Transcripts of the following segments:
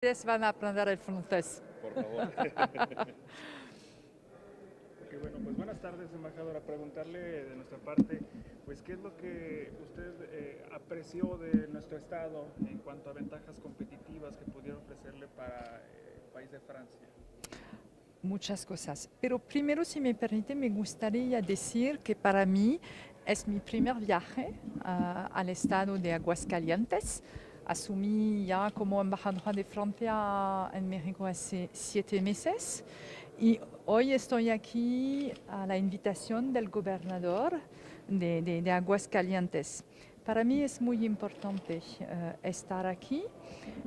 Ustedes van a aprender el francés. Por favor. Ok, bueno, pues buenas tardes, embajadora. Preguntarle de nuestra parte, pues, ¿qué es lo que usted apreció de nuestro estado en cuanto a ventajas competitivas que pudiera ofrecerle para el país de Francia? Muchas cosas. Pero primero, si me permite, me gustaría decir que para mí es mi primer viaje al estado de Aguascalientes. Asumí ya como embajadora de Francia en México hace 7 meses y hoy estoy aquí a la invitación del gobernador de Aguascalientes. Para mí es muy importante estar aquí.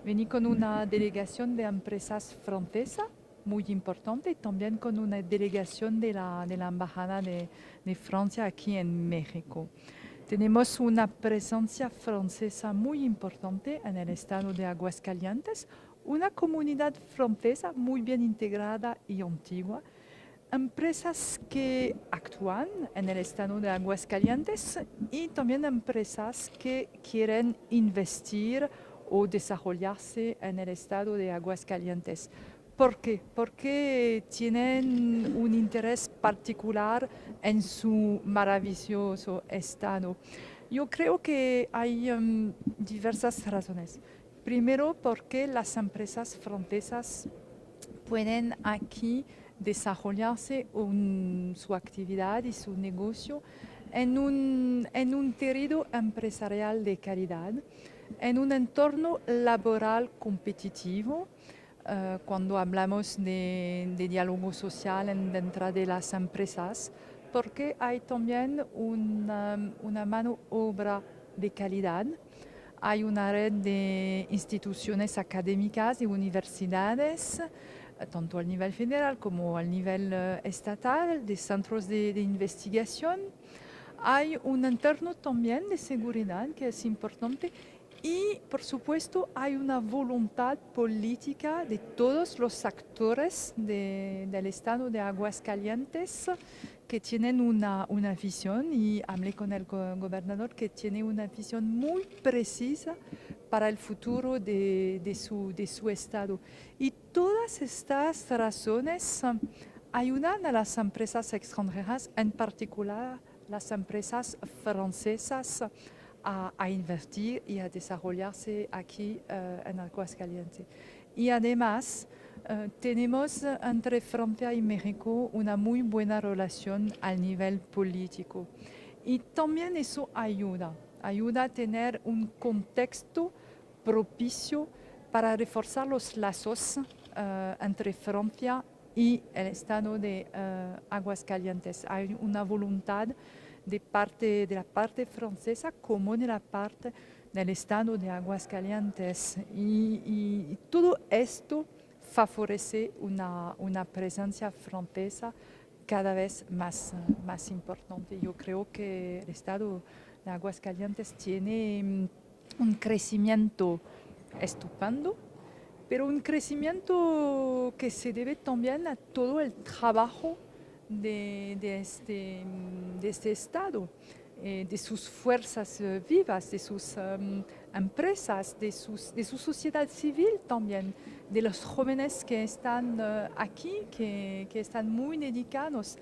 Vení con una delegación de empresas francesas muy importante y también con una delegación de la Embajada de Francia aquí en México. Tenemos una presencia francesa muy importante en el estado de Aguascalientes, una comunidad francesa muy bien integrada y antigua, empresas que actúan en el estado de Aguascalientes y también empresas que quieren investir o desarrollarse en el estado de Aguascalientes. ¿Por qué? Porque tienen un interés particular en su maravilloso estado. Yo creo que hay diversas razones. Primero, porque las empresas francesas pueden aquí desarrollarse su actividad y su negocio en un terreno empresarial de calidad, en un entorno laboral competitivo. Cuando hablamos de diálogo social dentro de las empresas, porque hay también una mano obra de calidad. Hay una red de instituciones académicas y universidades, tanto al nivel federal como al nivel estatal, de centros de investigación. Hay un entorno también de seguridad que es importante y, por supuesto, hay una voluntad política de todos los actores del estado de Aguascalientes que tienen una visión, y hablé con el gobernador que tiene una visión muy precisa para el futuro de su estado. Y todas estas razones ayudan a las empresas extranjeras, en particular las empresas francesas, a invertir y a desarrollarse aquí en Aguascalientes. Y además tenemos entre Francia y México una muy buena relación al nivel político. Y también eso ayuda a tener un contexto propicio para reforzar los lazos entre Francia y el estado de Aguascalientes. Hay una voluntad de la parte francesa como de la parte del estado de Aguascalientes. Y todo esto favorece una presencia francesa cada vez más importante. Yo creo que el estado de Aguascalientes tiene un crecimiento estupendo, pero un crecimiento que se debe también a todo el trabajo de este Estado, de sus fuerzas vivas, de sus empresas, de su sociedad civil también, de los jóvenes que están aquí, que están muy dedicados.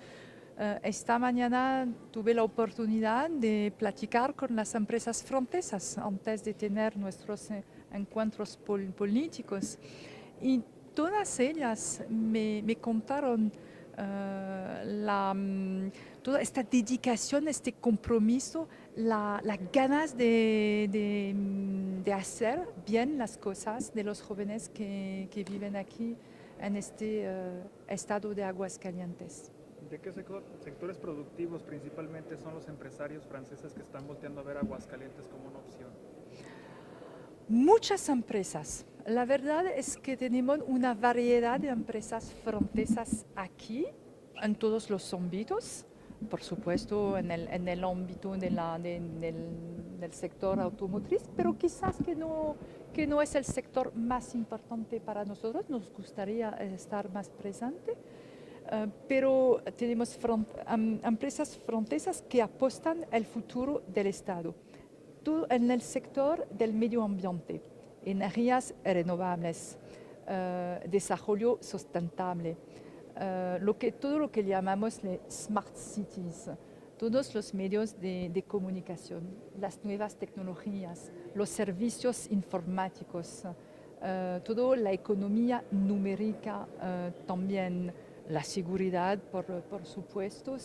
Esta mañana tuve la oportunidad de platicar con las empresas francesas antes de tener nuestros encuentros políticos, y todas ellas me contaron toda esta dedicación, este compromiso, las ganas de hacer bien las cosas de los jóvenes que viven aquí en este estado de Aguascalientes. ¿De qué sectores productivos principalmente son los empresarios franceses que están volteando a ver a Aguascalientes como una opción? Muchas empresas. La verdad es que tenemos una variedad de empresas francesas aquí, en todos los ámbitos. Por supuesto, en el ámbito del sector automotriz, pero quizás que no es el sector más importante para nosotros. Nos gustaría estar más presente. Pero tenemos empresas francesas que apuestan el futuro del Estado. Todo en el sector del medio ambiente, energías renovables, desarrollo sustentable. Todo lo que llamamos les smart cities, todos los medios de comunicación, las nuevas tecnologías, los servicios informáticos, toda la economía numérica también, la seguridad, por supuesto,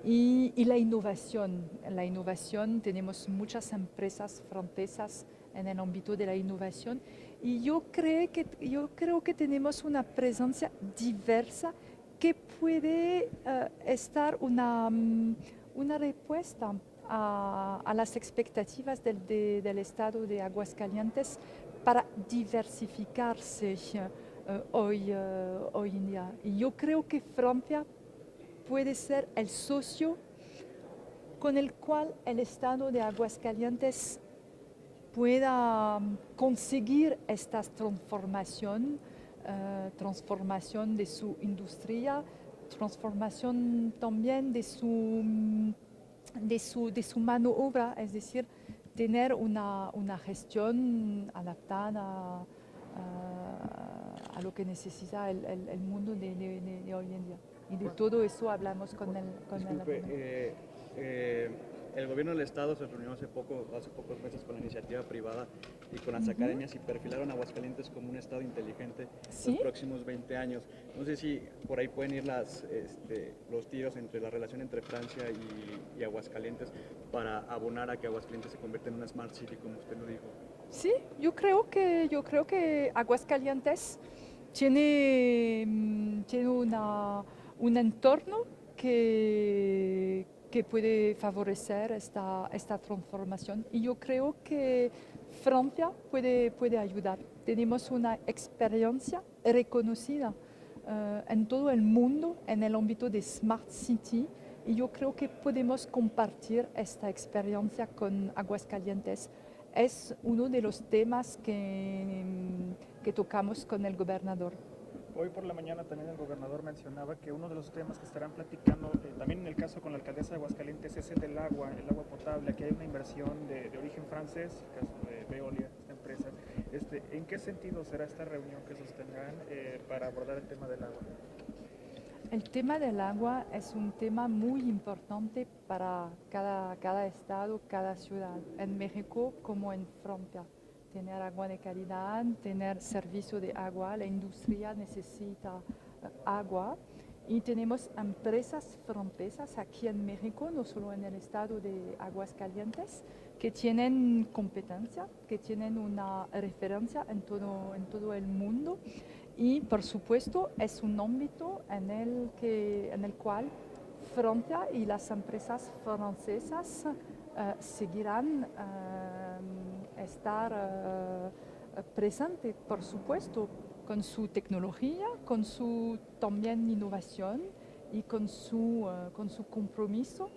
y la innovación. La innovación, tenemos muchas empresas francesas en el ámbito de la innovación y yo creo que tenemos una presencia diversa que puede estar una respuesta a las expectativas del Estado de Aguascalientes para diversificarse hoy en día. Y yo creo que Francia puede ser el socio con el cual el Estado de Aguascalientes pueda conseguir esta transformación de su industria, transformación también de su mano obra, es decir, tener una gestión adaptada a lo que necesita el mundo de hoy en día. Y de todo eso hablamos con el el gobierno del estado se reunió hace pocos meses con la iniciativa privada y con las academias y perfilaron a Aguascalientes como un estado inteligente ¿Sí? los próximos 20 años. No sé si por ahí pueden ir los tiros entre la relación entre Francia y Aguascalientes para abonar a que Aguascalientes se convierta en una smart city, como usted lo dijo. Sí, yo creo que Aguascalientes tiene un entorno que puede favorecer esta transformación y yo creo que Francia puede ayudar. Tenemos una experiencia reconocida en todo el mundo en el ámbito de Smart City y yo creo que podemos compartir esta experiencia con Aguascalientes. Es uno de los temas que tocamos con el gobernador. Hoy por la mañana también el gobernador mencionaba que uno de los temas que estarán platicando, también en el caso con la alcaldesa de Aguascalientes, es el agua potable. Aquí hay una inversión de origen francés, el caso de Veolia, esta empresa. ¿En qué sentido será esta reunión que sostendrán para abordar el tema del agua? El tema del agua es un tema muy importante para cada estado, cada ciudad, en México como en Francia. Tener agua de calidad, tener servicio de agua, la industria necesita agua y tenemos empresas francesas aquí en México, no solo en el estado de Aguascalientes, que tienen competencia, que tienen una referencia en todo el mundo y por supuesto es un ámbito en el cual Francia y las empresas francesas seguirán estar presente, por supuesto, con su tecnología, con su también innovación y con su compromiso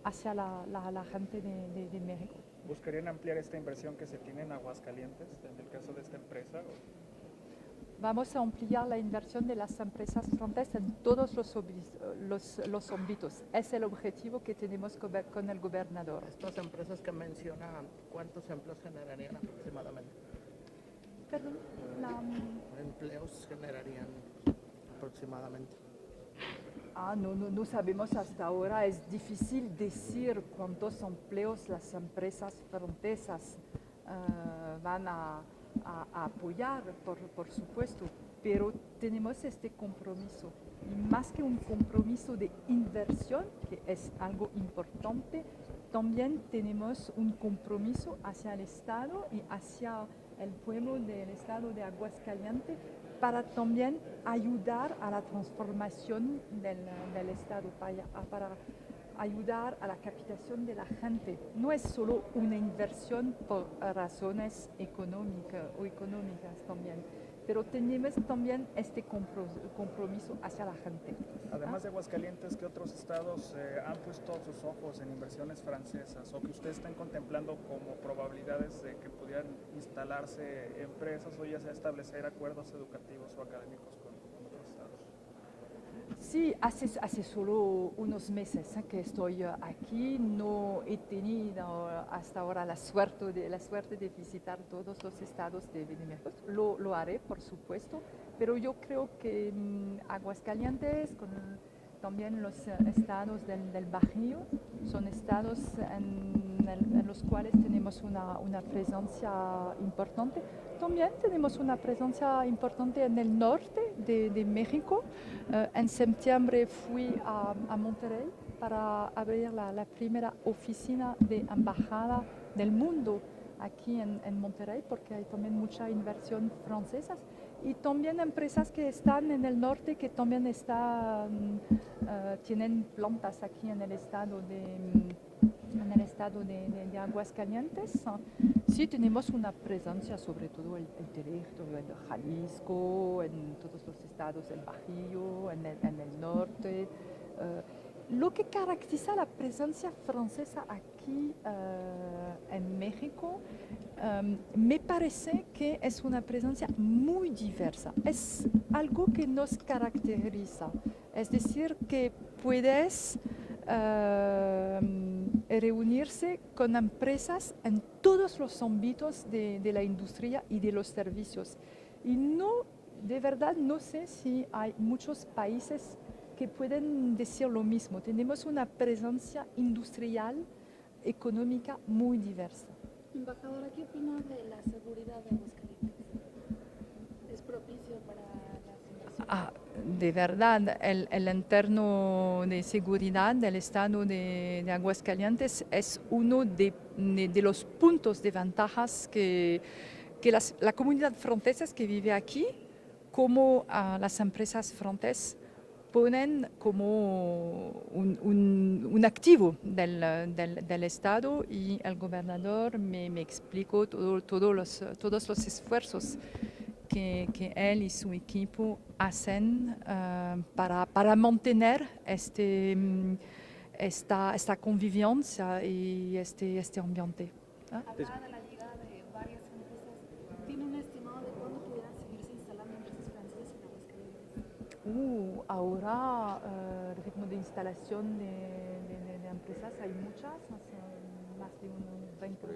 hacia la gente de México. ¿Buscarían ampliar esta inversión que se tiene en Aguascalientes, en el caso de esta empresa? Vamos a ampliar la inversión de las empresas francesas en todos los ámbitos. Es el objetivo que tenemos con el gobernador. Estas empresas que mencionan, ¿cuántos empleos generarían aproximadamente? Perdón, ¿Empleos generarían aproximadamente? No sabemos hasta ahora. Es difícil decir cuántos empleos las empresas francesas van a apoyar, por supuesto, pero tenemos este compromiso. Y más que un compromiso de inversión, que es algo importante, también tenemos un compromiso hacia el Estado y hacia el pueblo del Estado de Aguascalientes para también ayudar a la transformación del Estado, para ayudar a la captación de la gente. No es solo una inversión por razones económicas también, pero tenemos también este compromiso hacia la gente. Además de Aguascalientes, ¿qué otros estados han puesto sus ojos en inversiones francesas o que ustedes están contemplando como probabilidades de que pudieran instalarse empresas o ya sea establecer acuerdos educativos o académicos con otros estados? Sí, hace solo unos meses que estoy aquí. No he tenido hasta ahora la suerte de visitar todos los estados de México. Lo haré, por supuesto, pero yo creo que Aguascalientes, también los estados del Bajío, son estados en los cuales tenemos una presencia importante. También tenemos una presencia importante en el norte de México. En septiembre fui a Monterrey para abrir la primera oficina de embajada del mundo aquí en Monterrey, porque hay también mucha inversión francesa y también empresas que están en el norte que también tienen plantas aquí en el estado de Aguascalientes. Sí tenemos una presencia, sobre todo el territorio de Jalisco, en todos los estados del Bajío, en el norte. Lo que caracteriza la presencia francesa aquí en México, me parece que es una presencia muy diversa. Es algo que nos caracteriza. Es decir, que puedes reunirse con empresas en todos los ámbitos de la industria y de los servicios. Y de verdad, no sé si hay muchos países que pueden decir lo mismo. Tenemos una presencia industrial, económica muy diversa. Embajadora, ¿qué opina de la seguridad de Aguascalientes? ¿Es propicio para las inversiones? De verdad, el entorno de seguridad del estado de Aguascalientes es uno de los puntos de ventajas que la comunidad francesa que vive aquí, como las empresas francesas, ponen como un activo del Estado, y el gobernador me explicó todos los esfuerzos que él y su equipo hacen para mantener esta convivencia y este ambiente. Hablaba de la llegada de varias empresas. ¿Tiene un estimado de cuándo pudieran seguirse instalando empresas francesas en Aguascalientes? Ahora el ritmo de instalación de empresas hay muchas, más de unos 20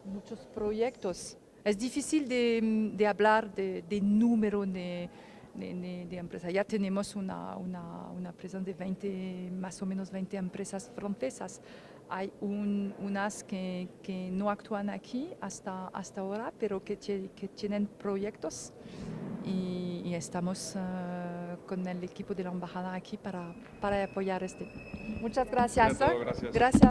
muchos proyectos. Es difícil de hablar de número de empresas. Ya tenemos una presencia de más o menos 20 empresas francesas. Hay unas que no actúan aquí hasta ahora, pero que tienen proyectos, y estamos con el equipo de la embajada aquí para apoyar Muchas gracias. Todo, gracias. Gracias.